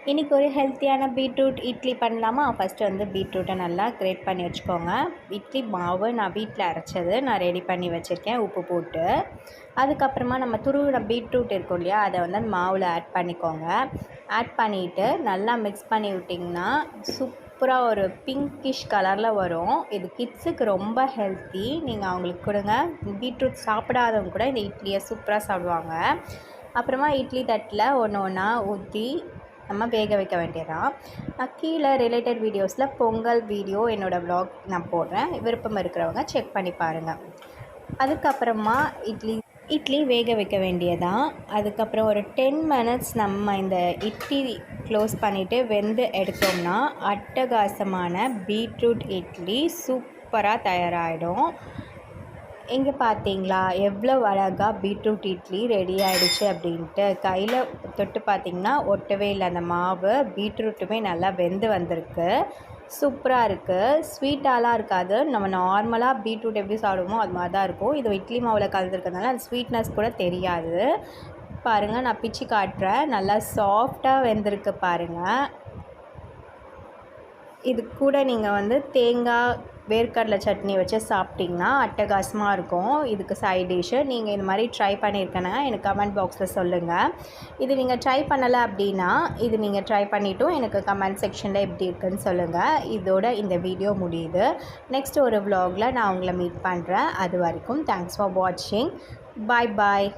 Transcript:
இன்றைக்கி ஒரு ஹெல்த்தியான பீட்ரூட் இட்லி பண்ணலாமா? ஃபஸ்ட்டு வந்து பீட்ரூட்டை நல்லா கிரேட் பண்ணி வச்சுக்கோங்க. இட்லி மாவு நான் வீட்டில் அரைச்சது நான் ரெடி பண்ணி வச்சுருக்கேன் உப்பு போட்டு. அதுக்கப்புறமா நம்ம துருவின பீட்ரூட் இருக்கும் இல்லையா, அதை வந்து அந்த மாவில் ஆட் பண்ணிக்கோங்க. ஆட் பண்ணிவிட்டு நல்லா மிக்ஸ் பண்ணி விட்டிங்கன்னா சூப்பராக ஒரு பிங்கிஷ் கலரில் வரும். இது கிட்ஸுக்கு ரொம்ப ஹெல்த்தி. நீங்கள் அவங்களுக்கு கொடுங்க. பீட்ரூட் சாப்பிடாதவங்க கூட இந்த இட்லியை சூப்பராக சாப்பிடுவாங்க. அப்புறமா இட்லி தட்டில் ஒன்று ஒன்றா ஊற்றி நம்ம வேக வைக்க வேண்டியதான். நான் கீழே ரிலேட்டட் வீடியோஸில் பொங்கல் வீடியோ என்னோடய வ்ளாக் நான் போடுறேன். விருப்பம் இருக்கிறவங்க செக் பண்ணி பாருங்கள். அதுக்கப்புறமா இட்லி வேக வைக்க வேண்டியதான். அதுக்கப்புறம் ஒரு 10 மினிட்ஸ் நம்ம இந்த இட்லி க்ளோஸ் பண்ணிவிட்டு வெந்து எடுத்தோம்னா அட்டகாசமான பீட்ரூட் இட்லி சூப்பராக தயாராகிடும். இங்கே பார்த்தீங்களா எவ்வளோ அழகாக பீட்ரூட் இட்லி ரெடி ஆகிடுச்சு அப்படின்ட்டு. கையில் தொட்டு பார்த்திங்கன்னா ஒட்டவே இல்லை அந்த மாவு. பீட்ரூட்டுமே நல்லா வெந்து வந்திருக்கு. சூப்பராக இருக்குது. ஸ்வீட்டாலாம் இருக்காது. நம்ம நார்மலாக பீட்ரூட் எப்படி சாப்பிடுவோமோ அது மாதிரி தான் இருக்கும். இது இட்லி மாவில் கலந்துருக்கிறதுனால அந்த ஸ்வீட்னஸ் கூட தெரியாது. பாருங்கள், நான் பிச்சு காட்டுறேன். நல்லா சாஃப்டாக வெந்திருக்கு பாருங்கள். இது கூட நீங்கள் வந்து தேங்காய் வேர்க்கடலை சட்னி வச்சு சாப்பிட்டிங்கன்னா அட்டகாசமாக இருக்கும். இதுக்கு சைட் டிஷ்ஷு நீங்கள் இது மாதிரி ட்ரை பண்ணியிருக்கேன்னா எனக்கு கமெண்ட் பாக்ஸில் சொல்லுங்கள். இது நீங்கள் ட்ரை பண்ணலை அப்படின்னா இது நீங்கள் ட்ரை பண்ணிவிட்டும் எனக்கு கமெண்ட் செக்ஷனில் எப்படி இருக்குதுன்னு சொல்லுங்கள். இதோட இந்த வீடியோ முடியுது. நெக்ஸ்ட் ஒரு வ்ளாகில் நான் உங்களை மீட் பண்ணுறேன். அது வரைக்கும் தேங்க்ஸ் ஃபார் வாட்சிங். பாய் பாய்.